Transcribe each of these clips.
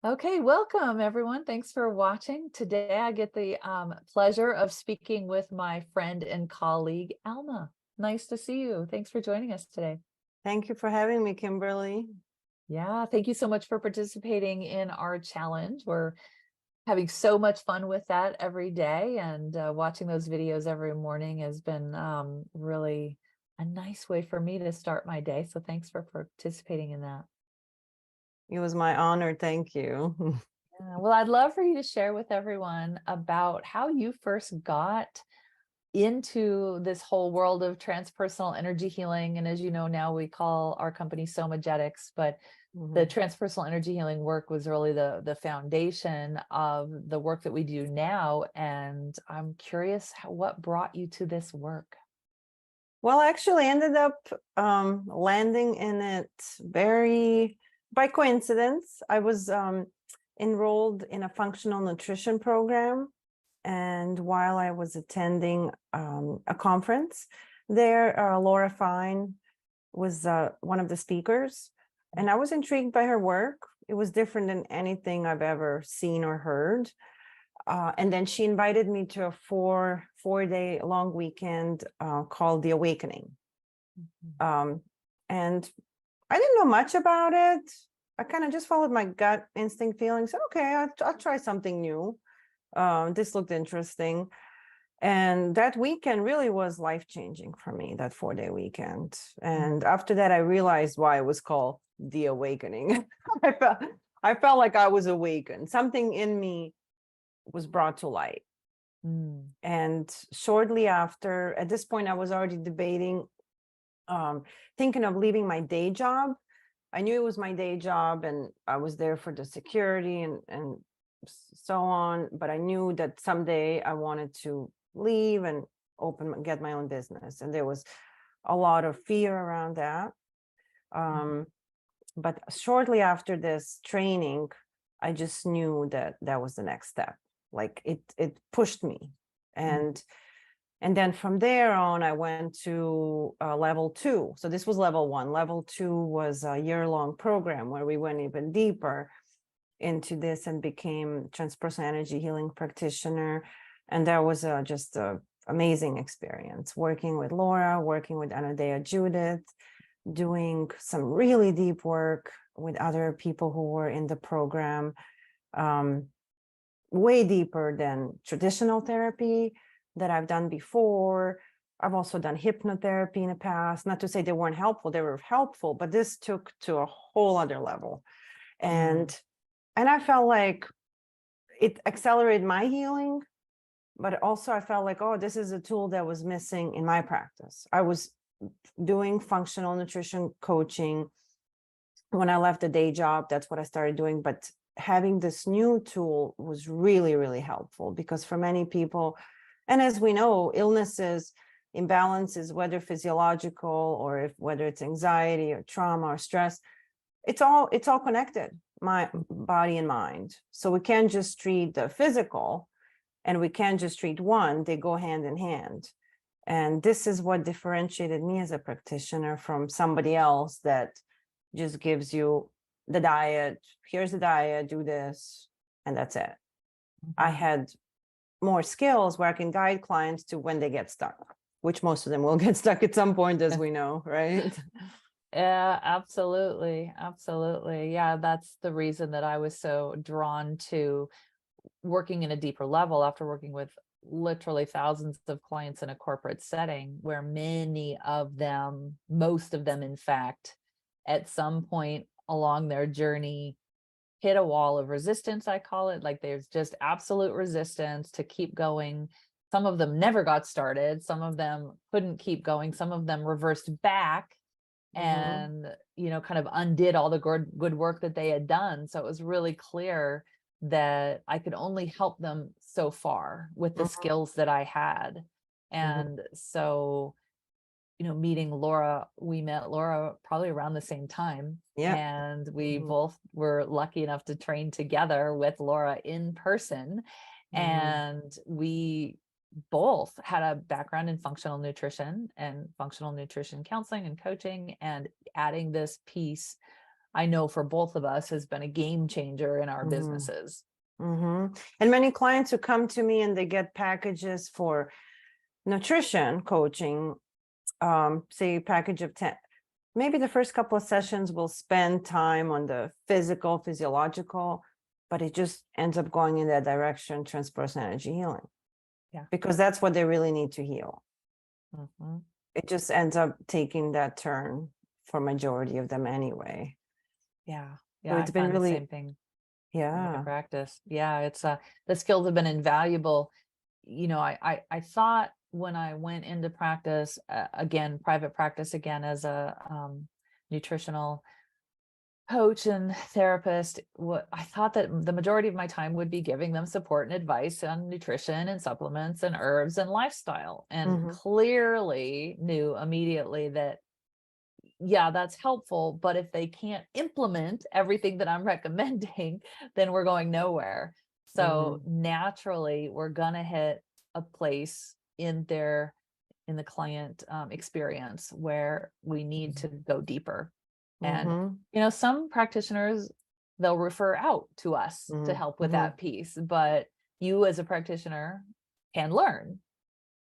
Okay, welcome everyone. Thanks for watching. Today I get the pleasure of speaking with my friend and colleague, Alma. Nice to see you. Thanks for joining us today. Thank you for having me, Kimberly. Yeah, thank you so much for participating in our challenge. We're having so much fun with that every day, and watching those videos every morning has been really a nice way for me to start my day. So thanks for participating in that. It was my honor. Thank you. Well, I'd love for you to share with everyone about how you first got into this whole world of transpersonal energy healing. And as you know, now we call our company Somagetics, but the Mhm. transpersonal energy healing work was really the foundation of the work that we do now. And I'm curious what brought you to this work. Well, I actually ended up landing in it very by coincidence. I was enrolled in a functional nutrition program. And while I was attending a conference there, Laura Fine was one of the speakers. And I was intrigued by her work. It was different than anything I've ever seen or heard. And then she invited me to a four-day long weekend called The Awakening. Mhm. And I didn't know much about it. I kind of just followed my gut instinct feelings. Okay, I'll try something new. This looked interesting. And that weekend really was life-changing for me, that 4-day weekend. And after that, I realized why it was called The Awakening. I felt, I felt like I was awakened. Something in me was brought to light. Mm. And shortly after, at this point, I was already debating, thinking of leaving my day job. I knew it was my day job and I was there for the security and so on. But I knew that someday I wanted to leave and get my own business. And there was a lot of fear around that. But shortly after this training, I just knew that that was the next step. Like it pushed me. Mm. And then from there on, I went to level 2. So this was level 1. Level 2 was a year-long program where we went even deeper into this and became transpersonal energy healing practitioner. And that was just an amazing experience, working with Laura, working with Anadea Judith, doing some really deep work with other people who were in the program, way deeper than traditional therapy that I've done before. I've also done hypnotherapy in the past. Not to say they weren't helpful, they were helpful, but this took to a whole other level. And I felt like it accelerated my healing, but also I felt like, oh, this is a tool that was missing in my practice. I was doing functional nutrition coaching. When I left the day job, that's what I started doing. But having this new tool was really, really helpful because for many people, and as we know, illnesses, imbalances, whether physiological or whether it's anxiety or trauma or stress, it's all connected, my body and mind. So we can't just treat the physical and we can't just treat one, they go hand in hand. And this is what differentiated me as a practitioner from somebody else that just gives you the diet. Here's the diet, do this, and that's it. I had more skills where I can guide clients to when they get stuck, which most of them will get stuck at some point, as we know, right? Yeah, absolutely. Absolutely. Yeah, that's the reason that I was so drawn to working in a deeper level after working with literally thousands of clients in a corporate setting where many of them, most of them, in fact, at some point along their journey, hit a wall of resistance, I call it. Like there's just absolute resistance to keep going. Some of them never got started. Some of them couldn't keep going. Some of them reversed back Mm-hmm. and kind of undid all the good work that they had done. So it was really clear that I could only help them so far with the Mm-hmm. skills that I had. Mm-hmm. And so meeting Laura, we met Laura probably around the same time. Yeah. And we Mm-hmm. both were lucky enough to train together with Laura in person. Mm-hmm. And we both had a background in functional nutrition and functional nutrition counseling and coaching, and adding this piece I know for both of us has been a game changer in our Mhm. businesses. And many clients who come to me and they get packages for nutrition coaching, say a package of 10, maybe the first couple of sessions will spend time on the physiological, but it just ends up going in that direction, transpersonal energy healing. Yeah. Because that's what they really need to heal. Mhm. It just ends up taking that turn for majority of them anyway. Yeah. So Yeah. I it's been find the same really, thing in my yeah. practice. Yeah. It's the skills have been invaluable. You know, I thought when I went into practice, again, private practice again as a nutritional coach and therapist, what I thought that the majority of my time would be giving them support and advice on nutrition and supplements and herbs and lifestyle, and Mhm. clearly knew immediately that, yeah, that's helpful, but if they can't implement everything that I'm recommending, then we're going nowhere. So Mhm. naturally, we're gonna hit a place in the client experience where we need to go deeper. And, Mhm. some practitioners, they'll refer out to us to Mhm. help with Mhm. that piece, but you as a practitioner can learn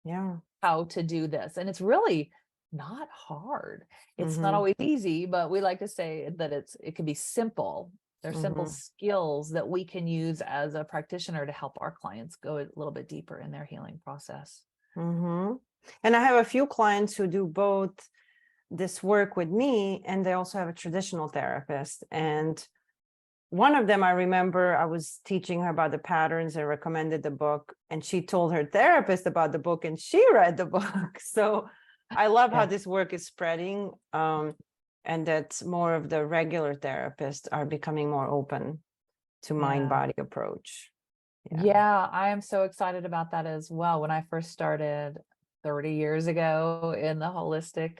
Yeah. how to do this. And it's really not hard. It's not Mhm. always easy, but we like to say that it can be simple. They're simple Mhm. skills that we can use as a practitioner to help our clients go a little bit deeper in their healing process. Mhm. And I have a few clients who do both this work with me, and they also have a traditional therapist. And one of them, I remember I was teaching her about the patterns and recommended the book, and she told her therapist about the book and she read the book. So I love how Yeah. this work is spreading, and that more of the regular therapists are becoming more open to mind Yeah. body approach. Yeah. Yeah, I am so excited about that as well. When I first started 30 years ago in the holistic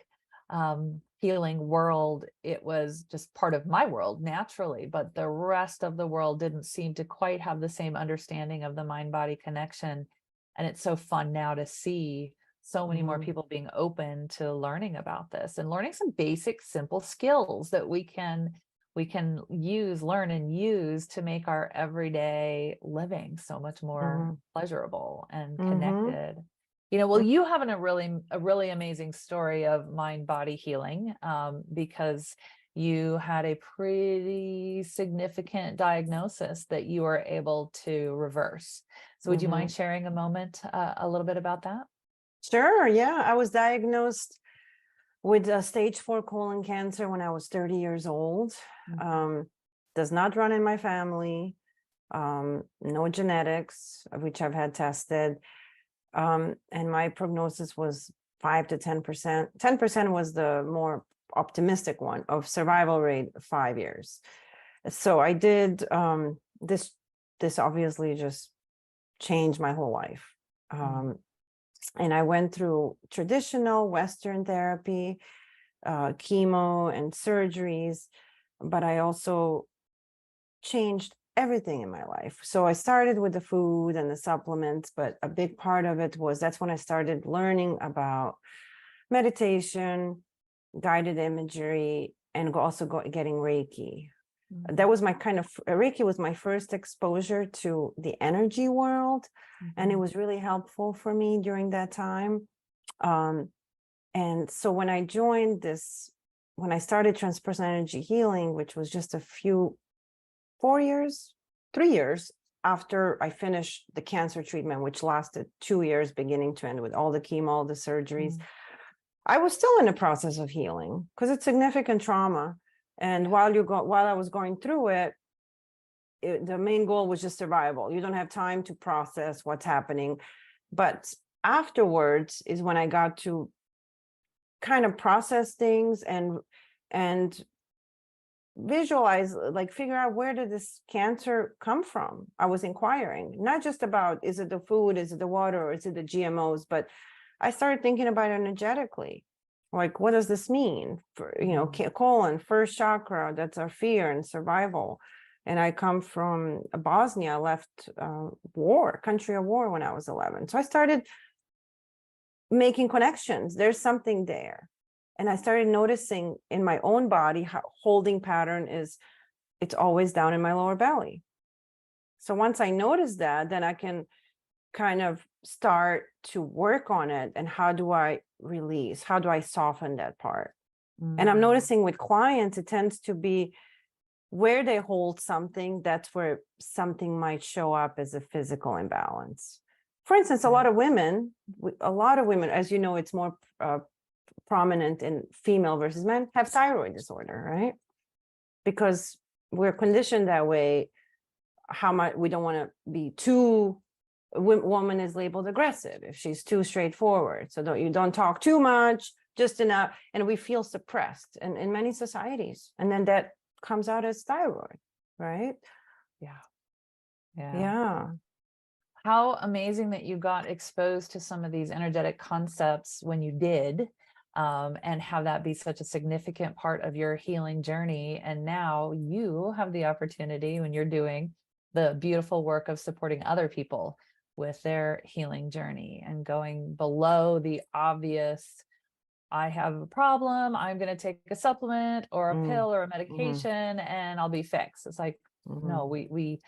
healing world, it was just part of my world naturally, but the rest of the world didn't seem to quite have the same understanding of the mind-body connection. And it's so fun now to see so many more Mhm. people being open to learning about this and learning some basic, simple skills that we can learn and use to make our everyday living so much more Mhm. pleasurable and Mhm. connected. Well, you have a really amazing story of mind body healing, because you had a pretty significant diagnosis that you were able to reverse. So would you mind Mhm. sharing a moment, a little bit about that? Sure. Yeah. I was diagnosed with stage 4 colon cancer when I was 30 years old. Mhm. Um, does not run in my family. No genetics, which I've had tested. And my prognosis was 5 to 10%. 10% was the more optimistic one of survival rate 5 years. So I did this obviously just changed my whole life. Mm. And I went through traditional Western therapy, chemo and surgeries, but I also changed everything in my life. So I started with the food and the supplements, but a big part of it was that's when I started learning about meditation, guided imagery, and getting Reiki. That Mhm. was my Reiki was my first exposure to the energy world, and it Mhm. was really helpful for me during that time. Um, and so when I started Transpersonal Energy Healing, which was just 3 years after I finished the cancer treatment, which lasted 2 years, beginning to end, with all the chemo, all the surgeries, Mm. I was still in the process of healing because it's significant trauma. And Yeah. while I was going through it, the main goal was just survival. You don't have time to process what's happening. But afterwards is when I got to kind of process things and visualize, like figure out, where did this cancer come from? I was inquiring, not just about, is it the food, is it the water, or is it the GMOs, but I started thinking about it energetically. Like, what does this mean for, Mhm. colon, first chakra, that's our fear and survival. And I come from Bosnia. I left country of war, when I was 11. So I started making connections. There's something there. And I started noticing in my own body how holding pattern is, it's always down in my lower belly. So once I notice that, then I can kind of start to work on it. And how do I release? How do I soften that part? And I'm noticing with clients, it tends to be where they hold something, that's where something might show up as a physical imbalance. For instance, a lot of women, as you know, it's more prominent in female versus men, have thyroid disorder, right? Because we're conditioned that way. How much we don't want to be too, woman is labeled aggressive if she's too straightforward. So you don't talk too much, just enough. And we feel suppressed in many societies. And then that comes out as thyroid, right? Yeah. How amazing that you got exposed to some of these energetic concepts when you did, and have that be such a significant part of your healing journey. And now you have the opportunity, when you're doing the beautiful work of supporting other people with their healing journey and going below the obvious, I have a problem, I'm going to take a supplement or a pill or a medication and I'll be fixed. It's like, no, we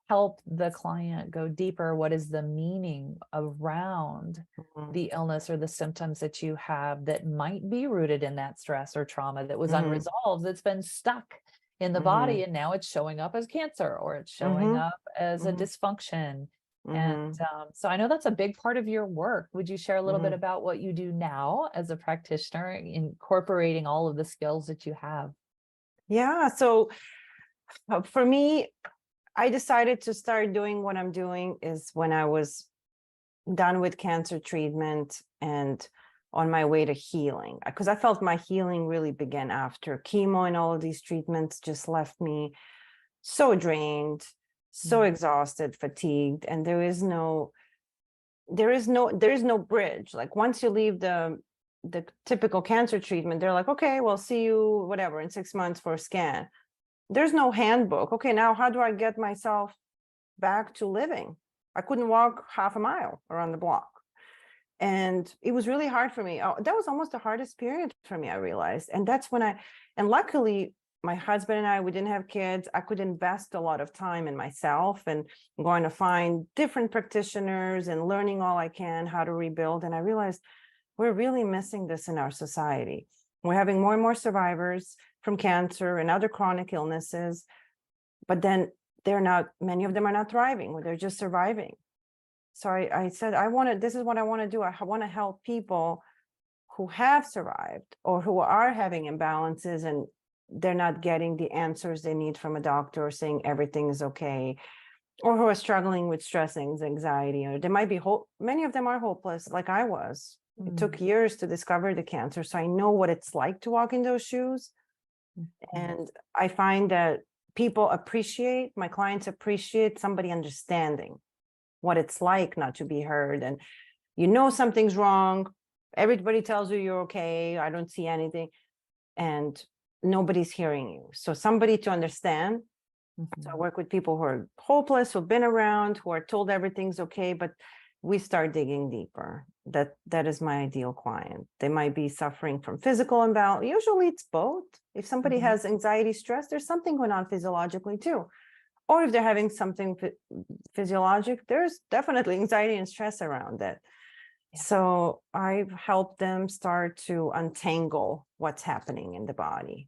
help the client go deeper. What is the meaning around the illness or the symptoms that you have that might be rooted in that stress or trauma that was unresolved, that's been stuck in the body, and now it's showing up as cancer, or it's showing up as a dysfunction. And so I know that's a big part of your work. Would you share a little bit about what you do now as a practitioner, incorporating all of the skills that you have? Yeah. So for me, I decided to start doing what I'm doing is when I was done with cancer treatment and on my way to healing, because I felt my healing really began after chemo, and all of these treatments just left me so drained, so exhausted, fatigued, and there is no bridge. Like once you leave the typical cancer treatment, they're like, okay, well, see you whatever in 6 months for a scan. There's no handbook. Okay, now how do I get myself back to living? I couldn't walk half a mile around the block. And it was really hard for me. That was almost the hardest period for me, I realized. And that's when and luckily, my husband and I, we didn't have kids. I could invest a lot of time in myself and going to find different practitioners and learning all I can how to rebuild. And I realized we're really missing this in our society. We're having more and more survivors from cancer and other chronic illnesses, but then many of them are not thriving, they're just surviving. So I said, this is what I want to do. I want to help people who have survived or who are having imbalances and they're not getting the answers they need from a doctor saying everything is okay, or who are struggling with stress, anxiety, or they might be many of them are hopeless, like I was. It took years to discover the cancer. So I know what it's like to walk in those shoes. And I find that my clients appreciate somebody understanding what it's like not to be heard. And something's wrong. Everybody tells you you're okay. I don't see anything. And nobody's hearing you. So somebody to understand. So I work with people who are hopeless, who've been around, who are told everything's okay, but we start digging deeper. That is my ideal client. They might be suffering from physical imbalance. Usually it's both. If somebody has anxiety, stress, there's something going on physiologically too. Or if they're having something physiologic, there's definitely anxiety and stress around it. Yeah. So I've helped them start to untangle what's happening in the body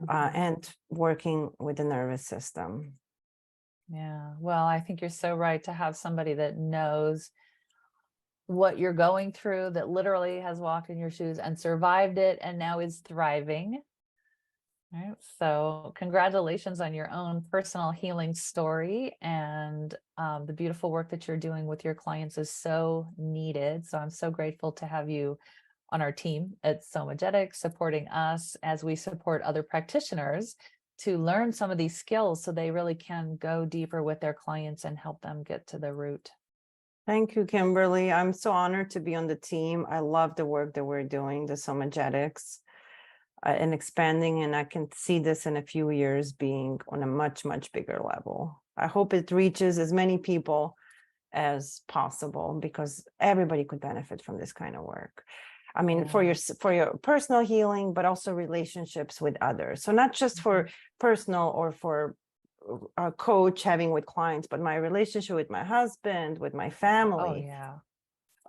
and working with the nervous system. Yeah, well, I think you're so right to have somebody that knows what you're going through, that literally has walked in your shoes and survived it and now is thriving. Right. So congratulations on your own personal healing story, and the beautiful work that you're doing with your clients is so needed. So I'm so grateful to have you on our team at Somagetics, supporting us as we support other practitioners to learn some of these skills so they really can go deeper with their clients and help them get to the root. Thank you, Kimberly. I'm so honored to be on the team. I love the work that we're doing, the Somagetics, and expanding, and I can see this in a few years being on a much, much bigger level. I hope it reaches as many people as possible because everybody could benefit from this kind of work. I mean, Yeah. for your personal healing, but also relationships with others. So not just for personal or for a coach having with clients, but my relationship with my husband, with my Oh family, yeah.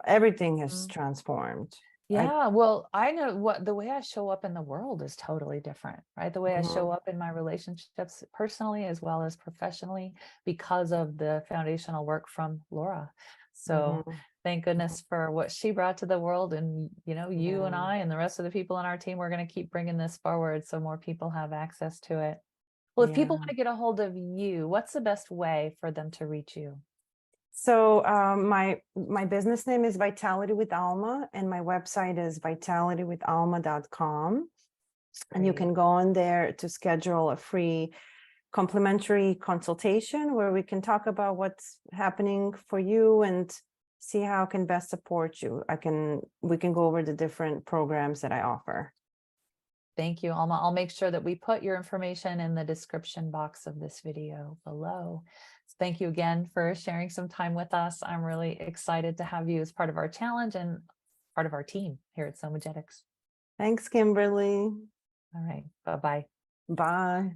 everything has Mhm. transformed. I Yeah, well, I know what the way I show up in the world is totally different, right? The way I show Mhm, up in my relationships personally as well as professionally because of the foundational work from Laura. So mhm, thank mhm. goodness for what she brought to the world. And, you and Yeah. I and the rest of the people on our team, we're going to keep bringing this forward so more people have access to it. Well, if people want Yeah. to get a hold of you, what's the best way for them to reach you? So my business name is Vitality with Alma, and my website is vitalitywithalma.com. And you Great. can go on there to schedule a free complimentary consultation where we can talk about what's happening for you and see how I can best support you. We can go over the different programs that I offer. Thank you, Alma. I'll make sure that we put your information in the description box of this video below. So thank you again for sharing some time with us. I'm really excited to have you as part of our challenge and part of our team here at Somagetics. Thanks, Kimberly. All right. Bye-bye. Bye.